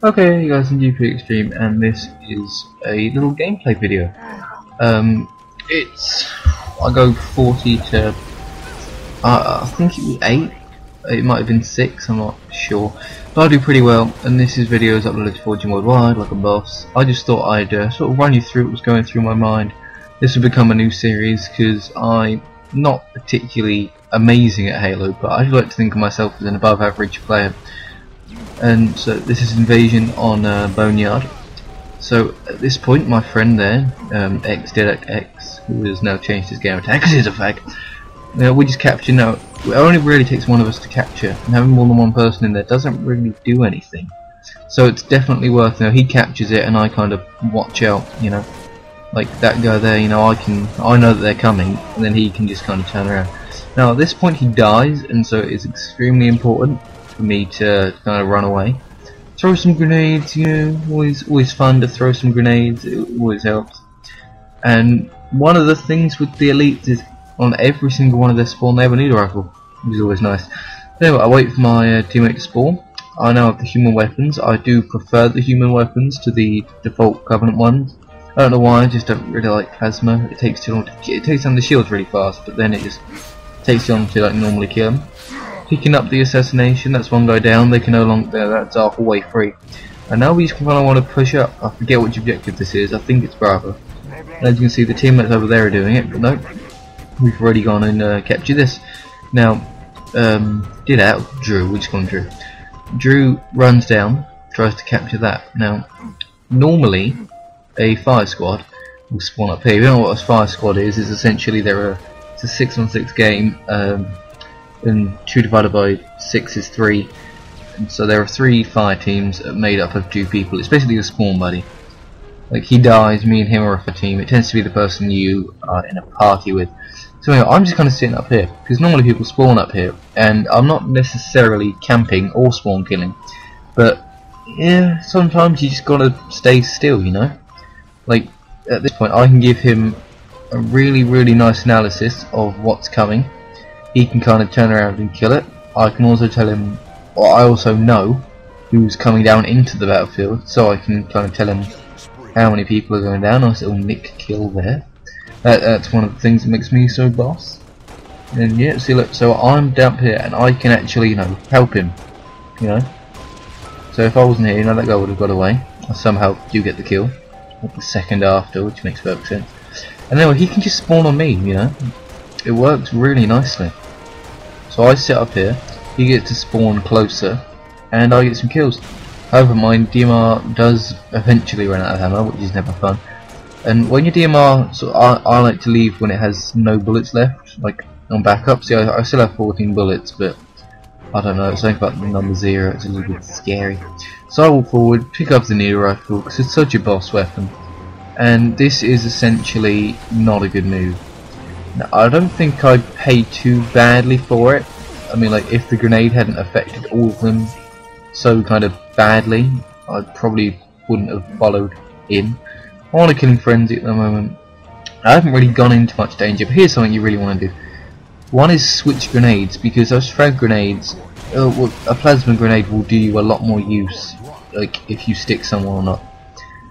Okay, you guys, I'm GP Extreme, and this is a little gameplay video. I go 40 to, I think it was 8, it might have been 6, I'm not sure, but I do pretty well, and this is videos uploaded to Fortune Worldwide, like a boss. I just thought I'd sort of run you through what was going through my mind. This will become a new series, because I'm not particularly amazing at Halo, but I like to think of myself as an above average player. And so this is Invasion on Boneyard. So at this point, my friend there, X, who has now changed his game attack because he's a fag, we just capture now. It only really takes one of us to capture, and having more than one person in there doesn't really do anything. So it's definitely worth. He captures it, and I kind of watch out. Like that guy there. I know that they're coming, and then he can just kind of turn around. Now at this point, he dies, and so it's extremely important for me to kind of run away. Throw some grenades, always fun to throw some grenades, it always helps. And one of the things with the elites is on every single one of their spawn they have a needle rifle, which is always nice. Anyway, I wait for my teammate to spawn. I now have the human weapons. I do prefer the human weapons to the default Covenant ones. I don't know why, I just don't really like plasma. It takes too long it takes down the shields really fast, but then it just takes too long to normally kill them. Picking up the assassination, that's one guy down, they can no longer, that's half a way free. And now we just kind of want to push up. I forget which objective this is, I think it's Bravo. And as you can see, the teammates over there are doing it, but no, we've already gone and captured this. Now, Drew, we just call him Drew. Drew runs down, tries to capture that. Now, normally, a fire squad will spawn up here. If you don't know what a fire squad is essentially it's a 6-on-6 game. And 2 divided by 6 is 3, and so there are 3 fire teams made up of 2 people. It's basically a spawn buddy. Like, he dies, me and him are off a team. It tends to be the person you are in a party with. So anyway, I'm just kind of sitting up here because normally people spawn up here, and I'm not necessarily camping or spawn killing, but yeah, sometimes you just gotta stay still, Like, at this point I can give him a really nice analysis of what's coming. He can kind of turn around and kill it. I can also tell him, or I also know who's coming down into the battlefield, so I can kind of tell him how many people are going down. Nice little nick kill there. That's one of the things that makes me so boss. And yeah, see, look, so I'm down here and I can actually, help him. So if I wasn't here, that guy would have got away. I somehow do get the kill, like the second after, which makes perfect sense. And anyway, he can just spawn on me, It works really nicely. So I sit up here, he gets to spawn closer, and I get some kills. However, my DMR does eventually run out of ammo, which is never fun. And when your DMR, so I like to leave when it has no bullets left, like on backup. See, I still have 14 bullets, but I don't know, it's something about the number 0, it's a little bit scary. So I walk forward, pick up the needle rifle, because it's such a boss weapon. And this is essentially not a good move. Now, I don't think I paid too badly for it. I mean, like, if the grenade hadn't affected all of them so kind of badly, I probably wouldn't have followed in. I'm on a killing frenzy at the moment. I haven't really gone into much danger, but here's something you really want to do. One is switch grenades, because those frag grenades, a plasma grenade will do you a lot more use, like if you stick someone or not.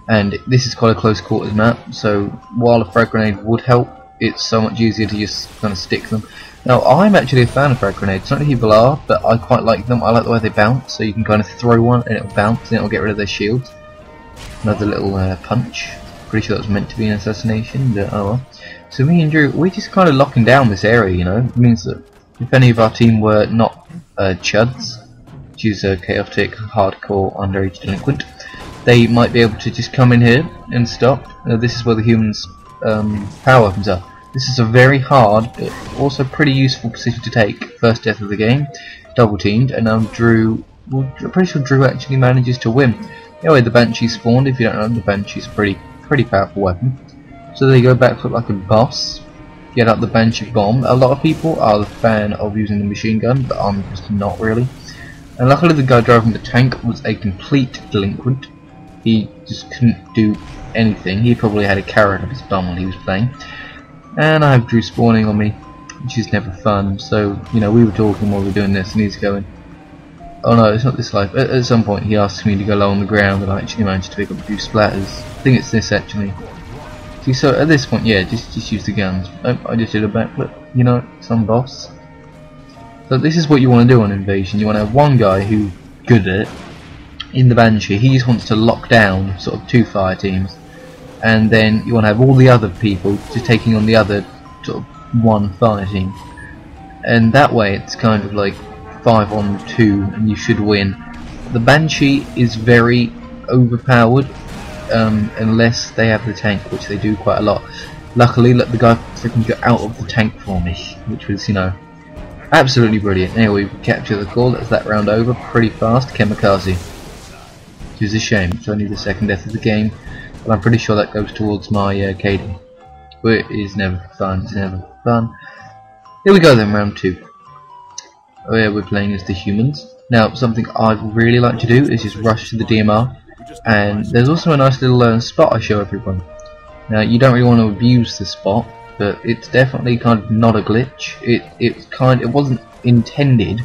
And this is quite a close quarters map, so while a frag grenade would help, it's so much easier to just kind of stick them. Now, I'm actually a fan of frag grenades. Not many people are, but I quite like them. I like the way they bounce, so you can kind of throw one and it'll bounce and it'll get rid of their shields. Another little punch. Pretty sure that was meant to be an assassination, but oh well. So me and Drew, we're just kind of locking down this area, It means that if any of our team were not chuds, which is a chaotic, hardcore, underage delinquent, they might be able to just come in here and stop. This is where the humans' power weapons are. This is a very hard, but also pretty useful position to take. First death of the game, double teamed, and now Drew, I'm pretty sure Drew actually manages to win. Anyway, the Banshee spawned. If you don't know, the Banshee's a pretty powerful weapon. So there you go, backflip like a boss. Get out the Banshee bomb. A lot of people are a fan of using the machine gun, but I'm just not really. And luckily the guy driving the tank was a complete delinquent. He just couldn't do anything. He probably had a carrot up his bum when he was playing. And I have Drew spawning on me, which is never fun. So, we were talking while we were doing this, and he's going, Oh no, it's not this life. At some point he asks me to go low on the ground, and I actually managed to pick up a few splatters. I think it's this actually. See, so at this point, yeah, just use the guns. Oh, I just did a backflip, you know, some boss. So this is what you want to do on Invasion. You want to have one guy who's good at it. In the Banshee, he just wants to lock down sort of 2 fire teams, and then you want to have all the other people just taking on the other sort of 1 fire team, and that way it's kind of like 5 on 2 and you should win. The Banshee is very overpowered unless they have the tank, which they do quite a lot. Luckily, let the guy freaking get out of the tank for me, which was, you know, absolutely brilliant. Anyway, we capture the core. That's that round over pretty fast. Kamikaze, which is a shame. It's only the 2nd death of the game, but I'm pretty sure that goes towards my KD. But it is never fun. It's never fun. Here we go then, round 2. Oh yeah, we're playing as the humans. Now, something I'd really like to do is just rush to the DMR, and there's also a nice little spot I show everyone. Now, you don't really want to abuse the spot, but it's definitely kind of not a glitch. It wasn't intended,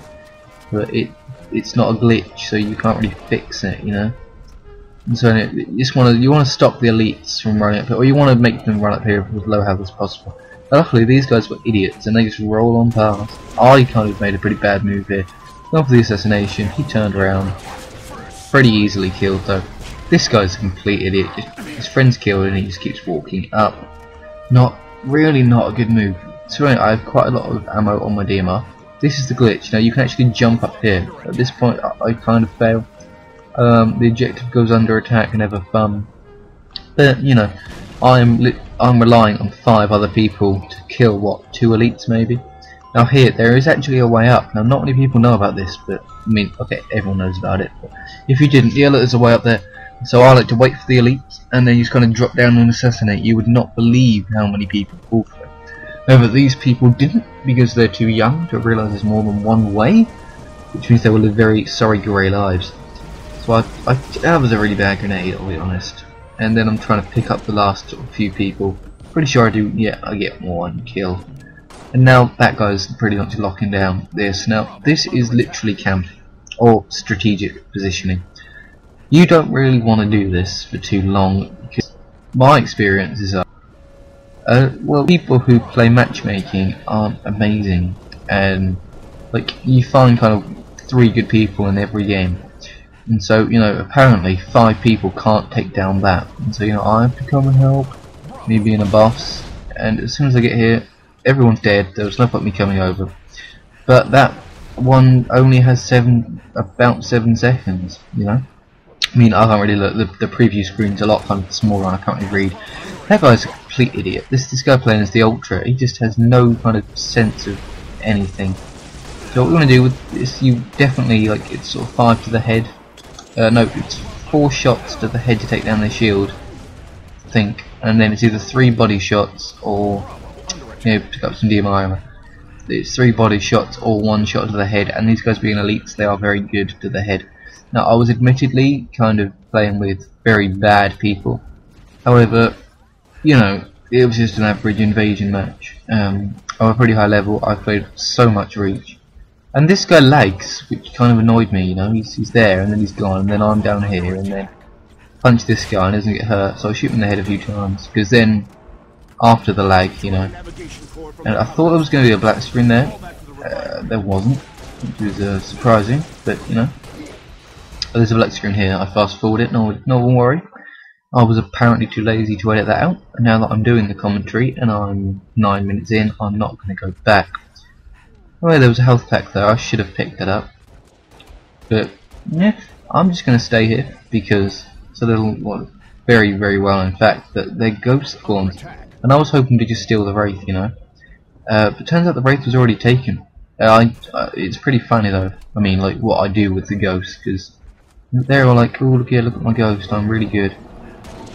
but it's not a glitch, so you can't really fix it, you know. And so you want to stop the elites from running up here, or you want to make them run up here with low health as possible. Luckily, these guys were idiots, and they just roll on past. I kind of made a pretty bad move here. Gone for the assassination. He turned around, pretty easily killed though. This guy's a complete idiot. His friend's killed, and he just keeps walking up. Not a good move. So I have quite a lot of ammo on my DMR. This is the glitch. Now you can actually jump up here. At this point, I kind of fail. The objective goes under attack, never fun. But you know, I'm relying on 5 other people to kill what, 2 elites maybe. Now here, there is actually a way up. Now not many people know about this, but I mean, okay, everyone knows about it. But if you didn't, yeah, look, there's a way up there. So I like to wait for the elites, and then you just kind of drop down and assassinate. You would not believe how many people fall for it. However, these people didn't, because they're too young to realise there's more than one way, which means they will live very sorry grey lives. So that was a really bad grenade, I'll be honest. And then I'm trying to pick up the last few people. Pretty sure I do, yeah, I get 1 kill. And now that guy's pretty much locking down this. Now, this is literally camping, or strategic positioning. You don't really want to do this for too long, because my experiences are, well, people who play matchmaking aren't amazing, and like you find kind of 3 good people in every game, and so you know apparently 5 people can't take down that, and so you know I have to come and help, me being a boss, and as soon as I get here, everyone's dead. There was no point me coming over, but that one only has about 7 seconds, you know. I mean, I can't really look. The preview screen's a lot kind of smaller, and I can't really read. That guy's a complete idiot. This guy playing as the Ultra, he just has no kind of sense of anything. So what we want to do with this, you definitely like it's sort of 5 to the head. No, it's 4 shots to the head to take down their shield, I think, and then it's either 3 body shots or you know pick up some DMR armor. It's 3 body shots or 1 shot to the head, and these guys being elites, they are very good to the head. Now, I was admittedly kind of playing with very bad people. However, you know, it was just an average invasion match. I'm a pretty high level. I played so much reach, and this guy lags, which kind of annoyed me. You know, he's there and then he's gone, and then I'm down here, and then punch this guy and doesn't get hurt. So I shoot him in the head a few times, because then after the lag, you know, and I thought there was going to be a black screen there. There wasn't, which was surprising, but you know. There's a black screen here. I fast forward it, no one worry. I was apparently too lazy to edit that out, and now that I'm doing the commentary and I'm 9 minutes in, I'm not going to go back. Oh, there was a health pack there. I should have picked that up, but yeah, I'm just going to stay here because it's a little, well, very well in fact, that they're ghost spawns, and I was hoping to just steal the Wraith, you know. But turns out the Wraith was already taken. It's pretty funny though. I mean, like what I do with the ghost, because they're all like, oh look here, look at my ghost, I'm really good.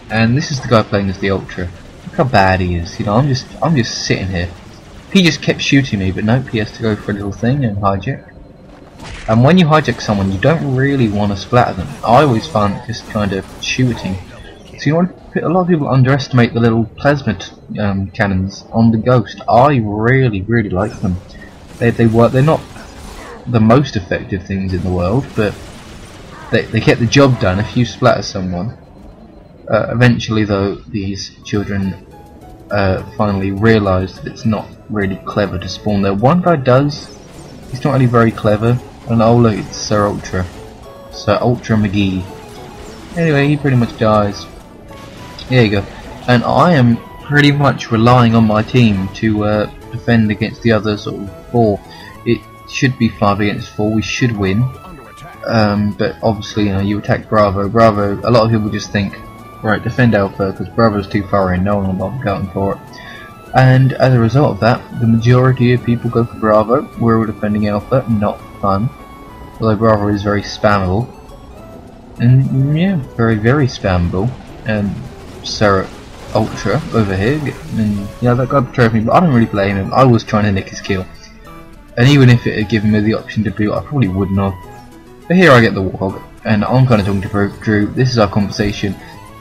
And this is the guy playing as the Ultra. Look how bad he is, you know. I'm just sitting here. He just kept shooting me, but nope, he has to go for a little thing and hijack. And when you hijack someone, you don't really want to splatter them. I always find it just kind of shooting. So you know, a lot of people underestimate the little plasma cannons on the ghost. I really like them. They work. They're not the most effective things in the world, but they get the job done if you splatter someone. Eventually though, these children finally realise that it's not really clever to spawn there. One guy does, he's not really very clever, and oh look, it's Sir Ultra McGee. Anyway, he pretty much dies. There you go. And I am pretty much relying on my team to defend against the other sort of 4. It should be 5 against 4, we should win. But obviously, you know, you attack Bravo. A lot of people just think, right, defend Alpha, because Bravo's too far in, no one will bother going for it. And as a result of that, the majority of people go for Bravo. We're all defending Alpha, not fun. Although Bravo is very spammable. And yeah, very, very spammable. And Sir Ultra over here, and yeah, that guy betrayed me, but I don't really blame him. I was trying to nick his kill. And even if it had given me the option to boot, I probably wouldn't have. But here I get the Warthog, and I'm kind of talking to Drew. This is our conversation.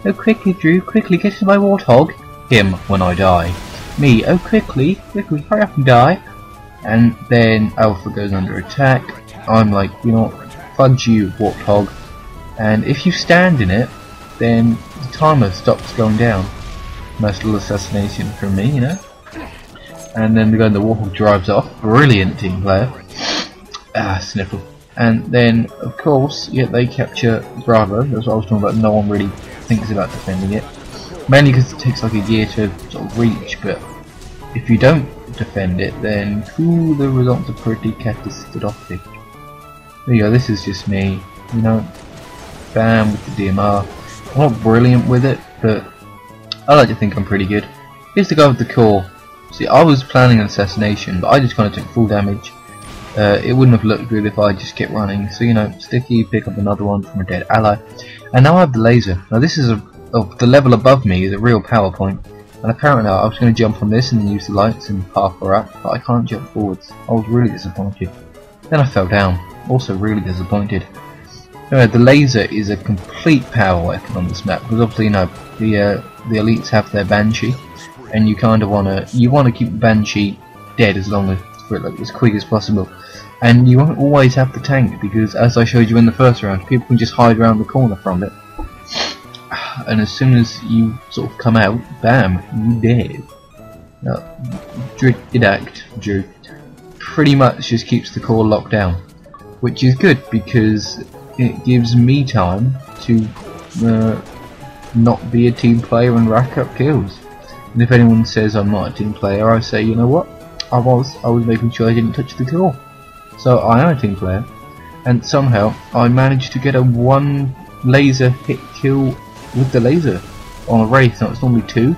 Oh, quickly, Drew, quickly, get to my Warthog. Him, when I die. Me, oh, quickly, hurry up and die. And then Alpha goes under attack. I'm like, you know what, fudge you, Warthog. And if you stand in it, then the timer stops going down. Nice little assassination from me, you know. And then the Warthog drives off. Brilliant team player. Sniffle. And then, of course, yeah, they capture Bravo. That's what I was talking about. No one really thinks about defending it. Mainly because it takes like a year to sort of reach, but if you don't defend it, then the results are pretty catastrophic. There you go, this is just me, you know. Bam, with the DMR. I'm not brilliant with it, but I like to think I'm pretty good. Here's the guy with the core. See, I was planning an assassination, but I just kind of took full damage. It wouldn't have looked good if I just kept running. So, you know, Sticky, pick up another one from a dead ally. And now I have the laser. Now this is the level above me is a real power point. And apparently I was going to jump on this and then use the lights and half her up, but I can't jump forwards. I was really disappointed. Then I fell down. Also really disappointed. The laser is a complete power weapon on this map, because obviously, you know, the elites have their Banshee, and you kind of want to keep the Banshee dead as long as quick as possible. And you won't always have the tank, because as I showed you in the first round, people can just hide around the corner from it, and as soon as you sort of come out, bam, you dead. Now, Drew pretty much just keeps the core locked down, which is good because it gives me time to not be a team player and rack up kills. And if anyone says I'm not a team player, I say, you know what, I was making sure I didn't touch the core. So I am a team player, and somehow I managed to get a 1 laser hit kill with the laser on a Wraith. Now it's normally 2.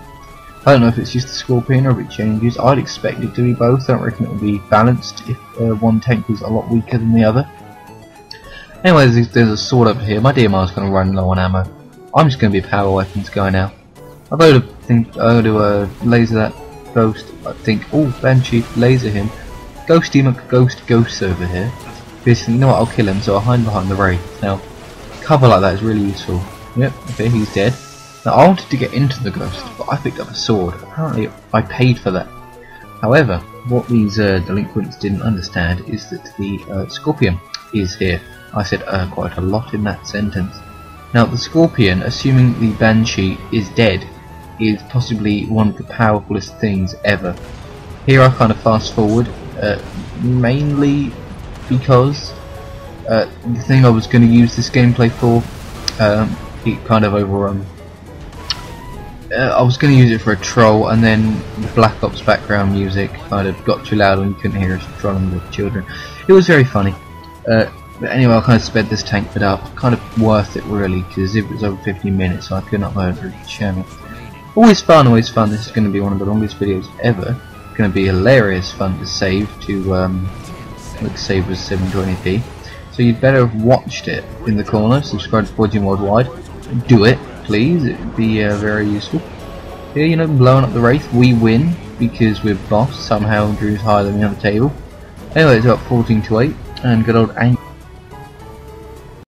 I don't know if it's just the Scorpion or if it changes. I'd expect it to be both. I don't reckon it would be balanced if one tank was a lot weaker than the other. Anyway, there's a sword up here. My DMR is going to run low on ammo. I'm just going to be a power weapons guy now. I'll go to laser that ghost. I think, oh, Banshee, laser him. Ghost him, ghost over here. Basically, you know what, I'll kill him, so I'll hide behind the Wraith. Now, cover like that is really useful. Yep, okay, he's dead. Now, I wanted to get into the ghost, but I picked up a sword. Apparently, I paid for that. However, what these delinquents didn't understand is that the Scorpion is here. I said quite a lot in that sentence. Now, the Scorpion, assuming the Banshee is dead, is possibly one of the powerfulest things ever. Here I kind of fast forward, mainly because the thing I was going to use this gameplay for, it kind of overrun. I was going to use it for a troll, and then the Black Ops background music kind of got too loud and you couldn't hear us trolling the children. It was very funny. But anyway, I kind of sped this tank bit up. Kind of worth it really, because it was over 15 minutes, so I couldn't upload it to the channel. Always fun, always fun. This is going to be one of the longest videos ever. It's going to be hilarious fun to save to save as 720p. So you'd better have watched it in the corner. Subscribe to 4G Worldwide. Do it, please. It would be very useful. Here, you know, blowing up the Wraith. We win because we're boss. Somehow Drew's higher than me on the table. Anyway, it's about 14 to 8, and good old